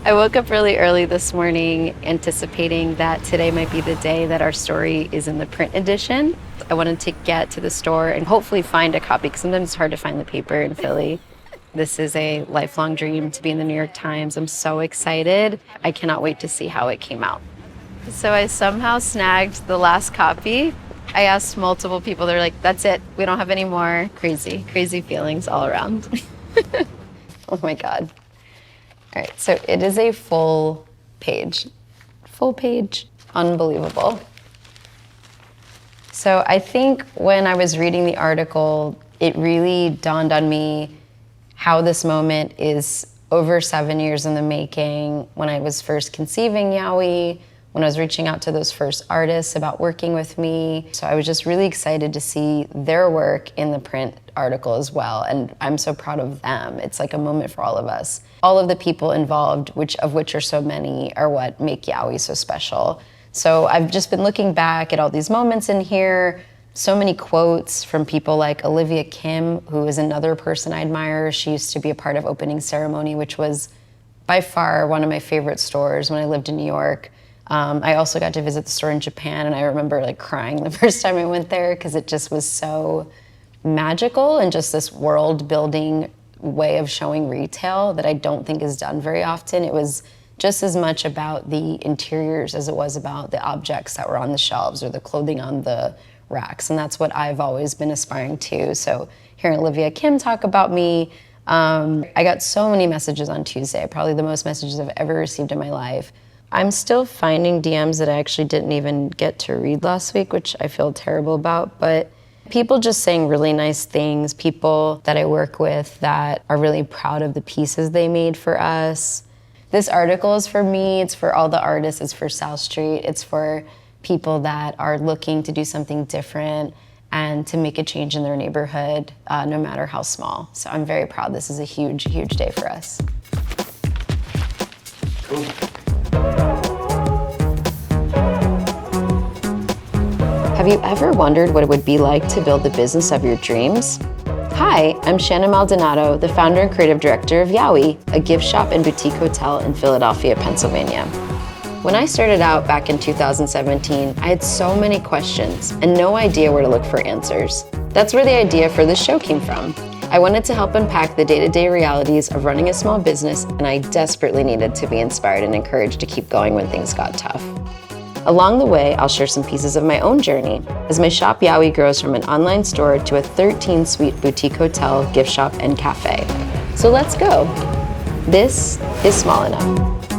I woke up really early this morning anticipating that today might be the day that our story is in the print edition. I wanted to get to the store and hopefully find a copy because sometimes it's hard to find the paper in Philly. This is a lifelong dream to be in the New York Times. I'm so excited. I cannot wait to see how it came out. So I somehow snagged the last copy. I asked multiple people, they're like, that's it, we don't have any more. Crazy feelings all around. Oh my God. All right, so it is a full page, unbelievable. So I think when I was reading the article, it really dawned on me how this moment is over 7 years in the making. When I was first conceiving YOWIE, when I was reaching out to those first artists about working with me. So I was just really excited to see their work in the print article as well. And I'm so proud of them. It's like a moment for all of us. All of the people involved, of which are so many, are what make YOWIE so special. So I've just been looking back at all these moments in here, so many quotes from people like Olivia Kim, who is another person I admire. She used to be a part of opening ceremony, which was by far one of my favorite stores when I lived in New York. I also got to visit the store in Japan, and I remember like crying the first time I went there because it just was so magical and just this world-building way of showing retail that I don't think is done very often. It was just as much about the interiors as it was about the objects that were on the shelves or the clothing on the racks, and that's what I've always been aspiring to. So hearing Olivia Kim talk about me, I got so many messages on Tuesday, probably the most messages I've ever received in my life. I'm still finding DMs that I actually didn't even get to read last week, which I feel terrible about, but people just saying really nice things, people that I work with that are really proud of the pieces they made for us. This article is for me, it's for all the artists, it's for South Street, it's for people that are looking to do something different and to make a change in their neighborhood, no matter how small. So I'm very proud. This is a huge, huge day for us. Cool. Have you ever wondered what it would be like to build the business of your dreams? Hi, I'm Shannon Maldonado, the founder and creative director of YOWIE, a gift shop and boutique hotel in Philadelphia, Pennsylvania. When I started out back in 2017, I had so many questions and no idea where to look for answers. That's where the idea for this show came from. I wanted to help unpack the day-to-day realities of running a small business, and I desperately needed to be inspired and encouraged to keep going when things got tough. Along the way, I'll share some pieces of my own journey as my shop YOWIE grows from an online store to a 13-suite boutique hotel, gift shop, and cafe. So let's go. This is small enough.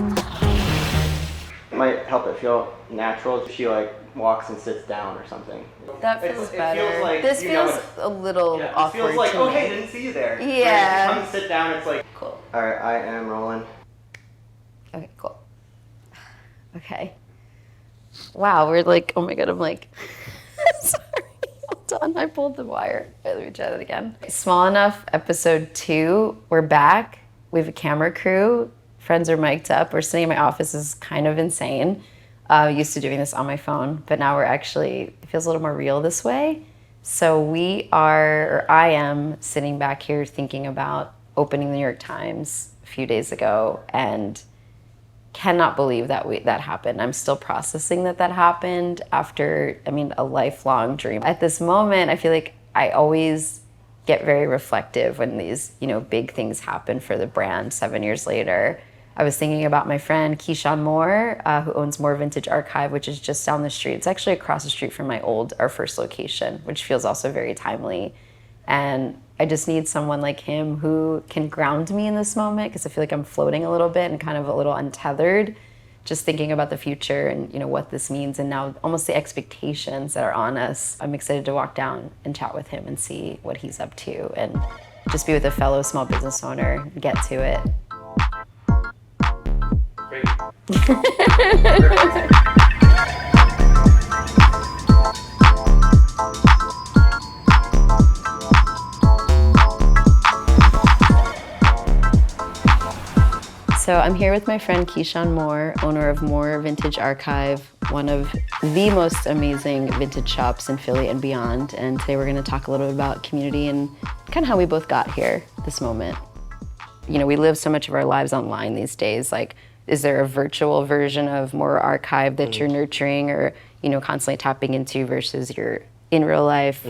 It might help it feel natural if she like walks and sits down or something. That feels better. It feels like, this feels a little awkward it feels like, to oh, me. hey, didn't see you there. Yeah. When you come and sit down, it's like, Cool. All right, I am rolling. Okay, cool. Okay. Wow, we're like, oh my God, I'm like, sorry, hold on, I pulled the wire. Wait, let me try that again. Small Enough, episode 2, we're back. We have a camera crew. Friends are mic'd up. We're sitting in my office. This is kind of insane. Used to doing this on my phone, but now we're actually, it feels a little more real this way. So I am sitting back here thinking about opening the New York Times a few days ago and cannot believe that that happened. I'm still processing that happened after, a lifelong dream. At this moment, I feel like I always get very reflective when these, big things happen for the brand 7 years later. I was thinking about my friend Keesean Moore, who owns Moore Vintage Archive, which is just down the street. It's actually across the street from our first location, which feels also very timely. And I just need someone like him who can ground me in this moment because I feel like I'm floating a little bit and kind of a little untethered, just thinking about the future and what this means and now almost the expectations that are on us. I'm excited to walk down and chat with him and see what he's up to and just be with a fellow small business owner and get to it. Great. So I'm here with my friend Keesean Moore, owner of Moore Vintage Archive, one of the most amazing vintage shops in Philly and beyond. And today we're going to talk a little bit about community and kind of how we both got here, this moment. We live so much of our lives online these days, like Is there a virtual version of more archive that you're nurturing or, constantly tapping into versus your in real life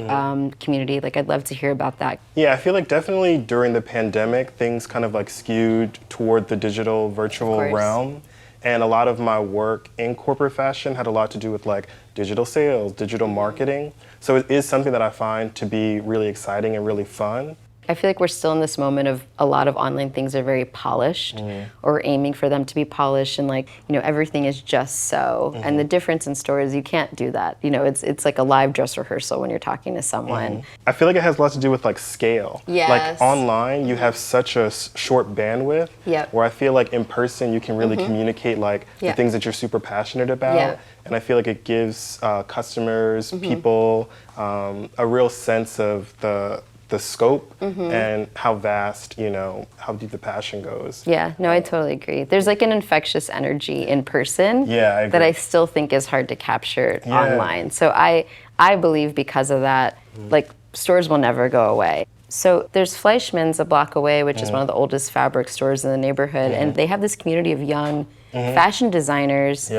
community? Like, I'd love to hear about that. Yeah, I feel like definitely during the pandemic, things kind of like skewed toward the digital virtual realm. And a lot of my work in corporate fashion had a lot to do with like digital sales, digital marketing. So it is something that I find to be really exciting and really fun. I feel like we're still in this moment of a lot of online things are very polished or aiming for them to be polished and like, everything is just so. And the difference in stores, you can't do that. It's like a live dress rehearsal when you're talking to someone. I feel like it has a lot to do with like scale. Yes. Like online, you have such a short bandwidth where I feel like in person, you can really communicate like the things that you're super passionate about. And I feel like it gives customers, people, a real sense of the scope and how vast, how deep the passion goes. Yeah, no, I totally agree. There's like an infectious energy in person that I still think is hard to capture online. So I believe because of that, like stores will never go away. So there's Fleischmann's a block away, which is one of the oldest fabric stores in the neighborhood, and they have this community of young fashion designers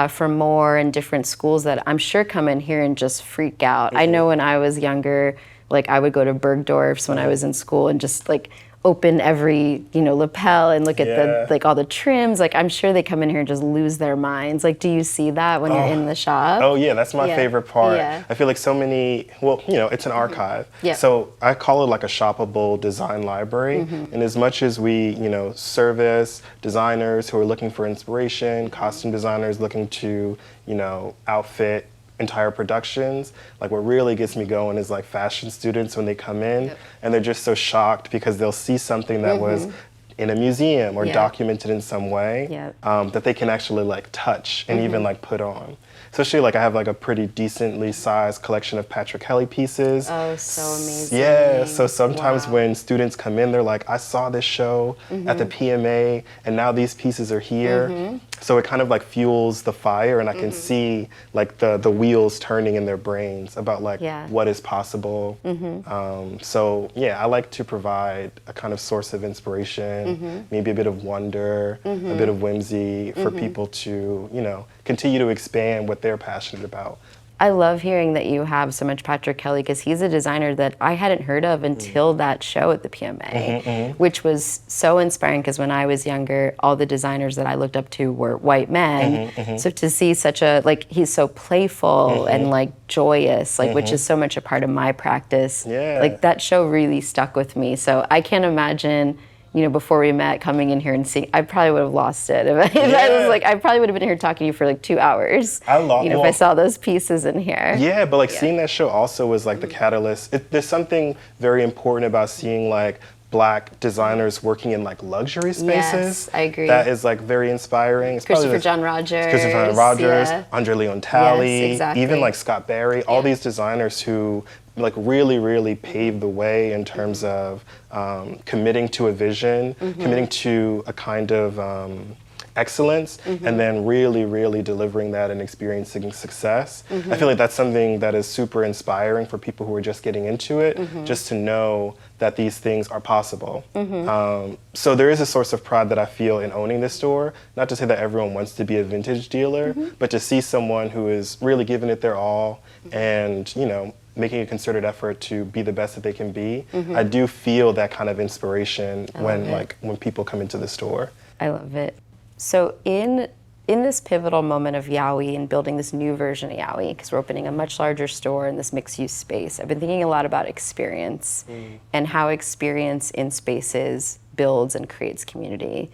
from Moore and different schools that I'm sure come in here and just freak out. I know when I was younger, like I would go to Bergdorf's when I was in school and just like open every, lapel and look at the like all the trims. Like I'm sure they come in here and just lose their minds. Like, do you see that when you're in the shop? Oh yeah, that's my favorite part. I feel like so many, it's an archive. So I call it like a shoppable design library. And as much as we, service designers who are looking for inspiration, costume designers looking to, outfit entire productions, like what really gets me going is like fashion students when they come in and they're just so shocked because they'll see something that was in a museum or documented in some way that they can actually like touch and even like put on. Especially like I have like a pretty decently sized collection of Patrick Kelly pieces. Oh, so amazing. Yeah, so sometimes when students come in, they're like, I saw this show at the PMA and now these pieces are here. So it kind of like fuels the fire and I can see like the wheels turning in their brains about like what is possible. So yeah, I like to provide a kind of source of inspiration, maybe a bit of wonder, a bit of whimsy for people to, continue to expand what they're passionate about. I love hearing that you have so much Patrick Kelly because he's a designer that I hadn't heard of until that show at the PMA, which was so inspiring because when I was younger, all the designers that I looked up to were white men. So to see such a, like, he's so playful and like joyous, like which is so much a part of my practice. Like that show really stuck with me. So I can't imagine, before we met, coming in here and seeing, I probably would have lost it. If I was like, I probably would have been here talking to you for like 2 hours. If I saw those pieces in here. Yeah, but like seeing that show also was like the catalyst. There's something very important about seeing like Black designers working in like luxury spaces. Yes, I agree. That is like very inspiring. It's Christopher John Rogers. Andre Leon Talley, yes, exactly. even like Scott Barry, all these designers who like really paved the way in terms of committing to a vision, committing to a kind of excellence, and then really delivering that and experiencing success. I feel like that's something that is super inspiring for people who are just getting into it, just to know that these things are possible. So there is a source of pride that I feel in owning this store. Not to say that everyone wants to be a vintage dealer, but to see someone who is really giving it their all and, making a concerted effort to be the best that they can be. I do feel that kind of inspiration when people come into the store. I love it. So in this pivotal moment of YOWIE and building this new version of YOWIE, because we're opening a much larger store in this mixed-use space, I've been thinking a lot about experience and how experience in spaces builds and creates community.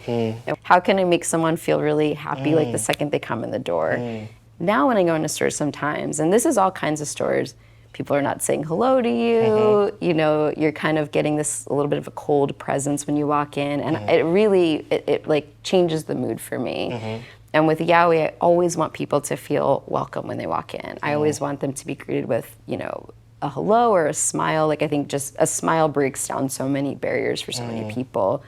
How can I make someone feel really happy like the second they come in the door? Now when I go into stores sometimes, and this is all kinds of stores, people are not saying hello to you, you're kind of getting this a little bit of a cold presence when you walk in, and it really, it like changes the mood for me. And with YOWIE, I always want people to feel welcome when they walk in. I always want them to be greeted with, a hello or a smile. Like I think just a smile breaks down so many barriers for so many people.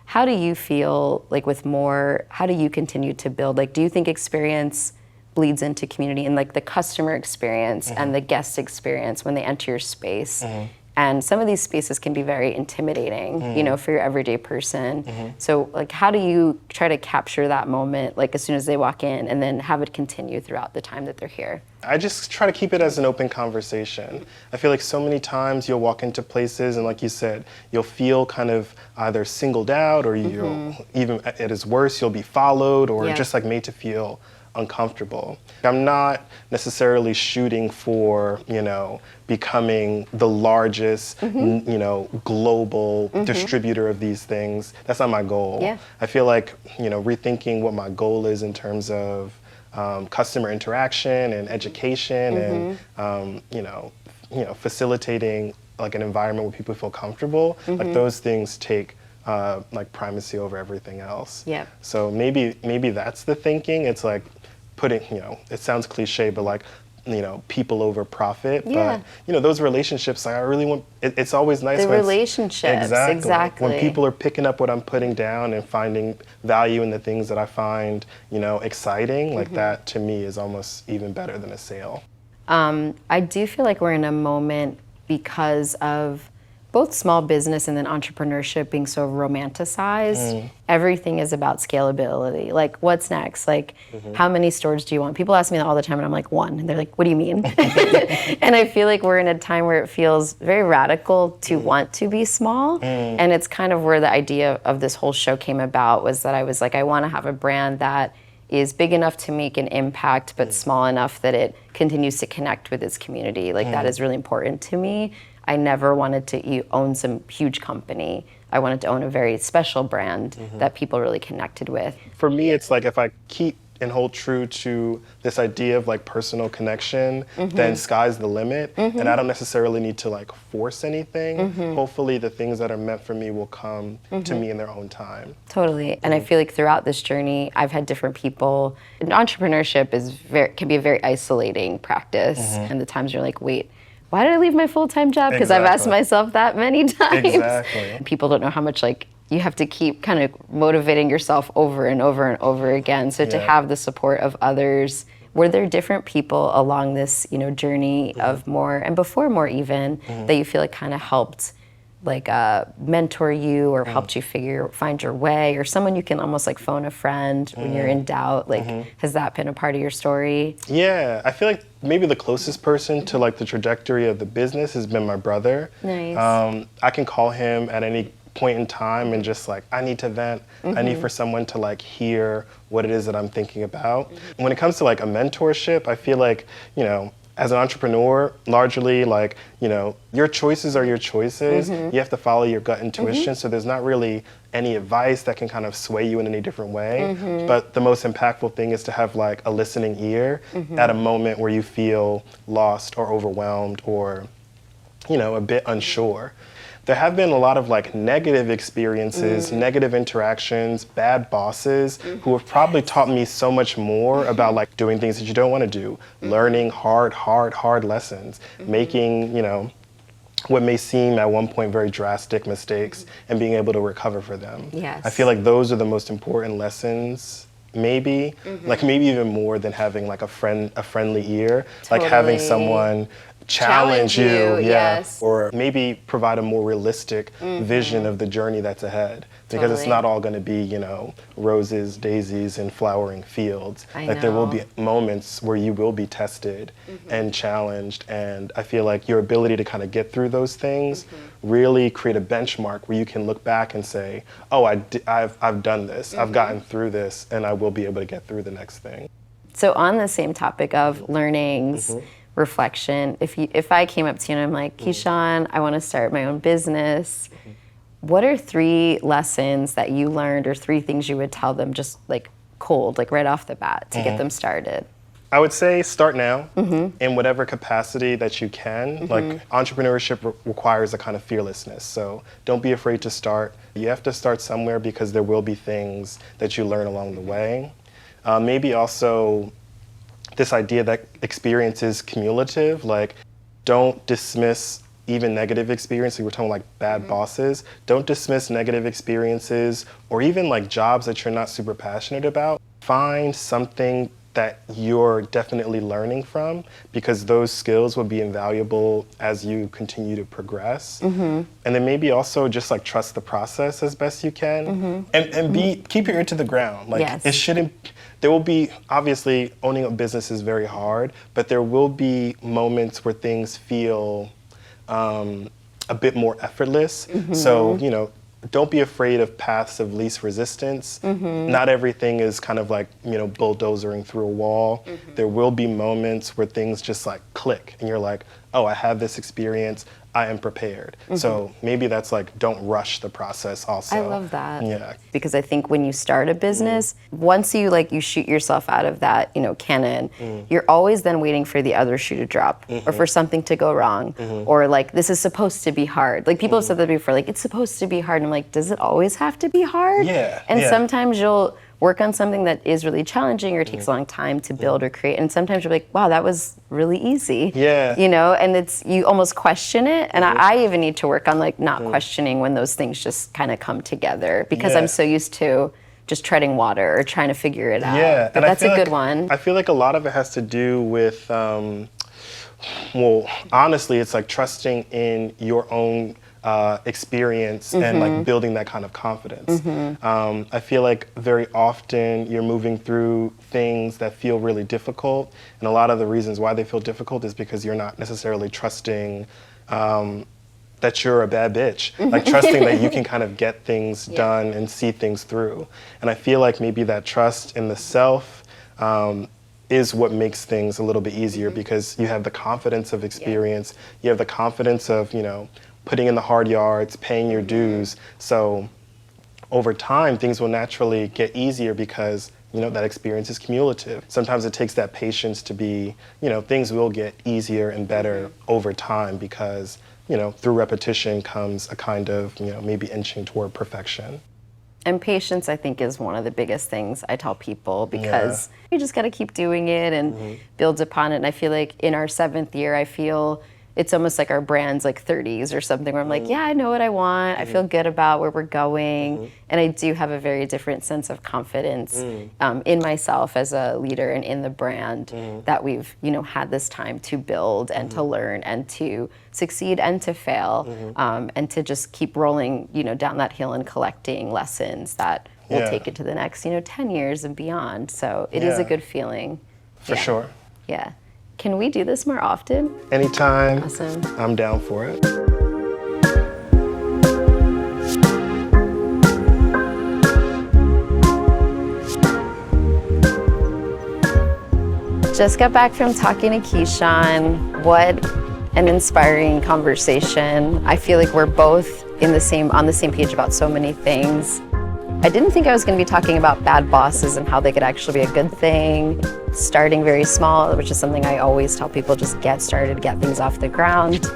How do you feel like with more, how do you continue to build? Like, do you think experience bleeds into community and like the customer experience and the guest experience when they enter your space? And some of these spaces can be very intimidating, you know, for your everyday person. So like, how do you try to capture that moment, like as soon as they walk in, and then have it continue throughout the time that they're here? I just try to keep it as an open conversation. I feel like so many times you'll walk into places and like you said, you'll feel kind of either singled out or you'll even at its worst, you'll be followed or just like made to feel uncomfortable. I'm not necessarily shooting for, you know, becoming the largest, you know, global distributor of these things. That's not my goal. Yeah. I feel like, you know, rethinking what my goal is in terms of customer interaction and education and, you know, facilitating like an environment where people feel comfortable. Like those things take like primacy over everything else. Yeah. So maybe that's the thinking. It's like putting, you know, it sounds cliche, but like, you know, people over profit. Yeah. But, you know, those relationships, like I really want, it's always nice The when relationships, exactly. When people are picking up what I'm putting down and finding value in the things that I find, you know, exciting, like that to me is almost even better than a sale. I do feel like we're in a moment because of both small business and then entrepreneurship being so romanticized. Everything is about scalability. Like, what's next? Like, how many stores do you want? People ask me that all the time, and I'm like, one. And they're like, what do you mean? And I feel like we're in a time where it feels very radical to want to be small. And it's kind of where the idea of this whole show came about, was that I was like, I want to have a brand that is big enough to make an impact, but small enough that it continues to connect with its community. Like, that is really important to me. I never wanted to own some huge company. I wanted to own a very special brand that people really connected with. For me, it's like if I keep and hold true to this idea of like personal connection, then sky's the limit. And I don't necessarily need to like force anything. Hopefully the things that are meant for me will come to me in their own time. Totally. And I feel like throughout this journey, I've had different people. And entrepreneurship can be a very isolating practice. And the times you're like, wait, why did I leave my full-time job? Because I've asked myself that many times. Exactly. People don't know how much like you have to keep kind of motivating yourself over and over and over again. So to have the support of others, were there different people along this, you know, journey of More and before More even that you feel like kind of helped like mentor you or helped you find your way, or someone you can almost like phone a friend when you're in doubt? Like, has that been a part of your story? Yeah, I feel like maybe the closest person to like the trajectory of the business has been my brother. Nice. I can call him at any point in time and just like, I need to vent. I need for someone to like hear what it is that I'm thinking about. When it comes to like a mentorship, I feel like, you know, as an entrepreneur, largely like, you know, your choices are your choices. You have to follow your gut intuition. So there's not really any advice that can kind of sway you in any different way. But the most impactful thing is to have like a listening ear at a moment where you feel lost or overwhelmed or, you know, a bit unsure. There have been a lot of like negative experiences, negative interactions, bad bosses who have probably taught me so much more about like doing things that you don't want to do, learning hard lessons, making, you know, what may seem at one point very drastic mistakes and being able to recover for them. Yes. I feel like those are the most important lessons. Maybe, like maybe even more than having like a friendly ear, like having someone challenge you, yes. or maybe provide a more realistic vision of the journey that's ahead. Because it's not all going to be, you know, roses, daisies, and flowering fields. Like there will be moments where you will be tested and challenged, and I feel like your ability to kind of get through those things really create a benchmark where you can look back and say, oh, I've done this, I've gotten through this, and I will be able to get through the next thing. So on the same topic of learnings, reflection, if I came up to you and I'm like, Keesean, I want to start my own business, what are 3 lessons that you learned or 3 things you would tell them just like cold, like right off the bat to get them started? I would say start now in whatever capacity that you can. Like entrepreneurship requires a kind of fearlessness. So don't be afraid to start. You have to start somewhere because there will be things that you learn along the way. Maybe also this idea that experience is cumulative, like don't dismiss even negative experiences. We're talking like bad bosses. Don't dismiss negative experiences or even like jobs that you're not super passionate about. Find something that you're definitely learning from, because those skills will be invaluable as you continue to progress. And then maybe also just like trust the process as best you can, and keep your ear to the ground. Like it shouldn't. There will be, obviously, owning a business is very hard, but there will be moments where things feel a bit more effortless. So, you know, don't be afraid of paths of least resistance. Not everything is kind of like, you know, bulldozering through a wall. There will be moments where things just like click and you're like, oh, I have this experience, I am prepared. So maybe that's like, don't rush the process also. I love that. Yeah. Because I think when you start a business, once you like, you shoot yourself out of that, you know, cannon, you're always then waiting for the other shoe to drop or for something to go wrong or like, this is supposed to be hard. Like people have said that before, like, it's supposed to be hard. And I'm like, does it always have to be hard? Yeah. And sometimes you'll work on something that is really challenging or takes a long time to build or create. And sometimes you're like, wow, that was really easy. Yeah. You know, and it's, you almost question it. And I even need to work on like not questioning when those things just kind of come together, because I'm so used to just treading water or trying to figure it out. Yeah. But and that's a good one. I feel like a lot of it has to do with, well, honestly, it's like trusting in your own experience and like building that kind of confidence. I feel like very often you're moving through things that feel really difficult, and a lot of the reasons why they feel difficult is because you're not necessarily trusting that you're a bad bitch, like trusting that you can kind of get things done and see things through. And I feel like maybe that trust in the self is what makes things a little bit easier, because you have the confidence of experience, you have the confidence of, you know, putting in the hard yards, paying your dues. So over time, things will naturally get easier because, you know, that experience is cumulative. Sometimes it takes that patience to be, you know, things will get easier and better over time because, you know, through repetition comes a kind of, you know, maybe inching toward perfection. And patience, I think, is one of the biggest things I tell people, because you just got to keep doing it and build upon it. And I feel like in our 7th year, I feel it's almost like our brand's like 30s or something, where I'm like, yeah, I know what I want. I feel good about where we're going. And I do have a very different sense of confidence in myself as a leader and in the brand that we've, you know, had this time to build and to learn and to succeed and to fail and to just keep rolling, you know, down that hill and collecting lessons that will take it to the next, you know, 10 years and beyond. So it is a good feeling. For sure. Yeah. Can we do this more often? Anytime. Awesome. I'm down for it. Just got back from talking to Keesean. What an inspiring conversation. I feel like we're both on the same page about so many things. I didn't think I was going to be talking about bad bosses and how they could actually be a good thing. Starting very small, which is something I always tell people, just get started, get things off the ground.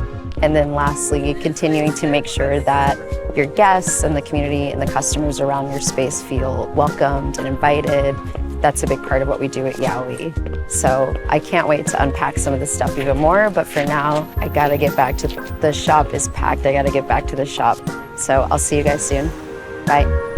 And then lastly, continuing to make sure that your guests and the community and the customers around your space feel welcomed and invited. That's a big part of what we do at YOWIE. So I can't wait to unpack some of this stuff even more, but for now, I gotta get back to, the shop is packed. I gotta get back to the shop. So I'll see you guys soon. Bye.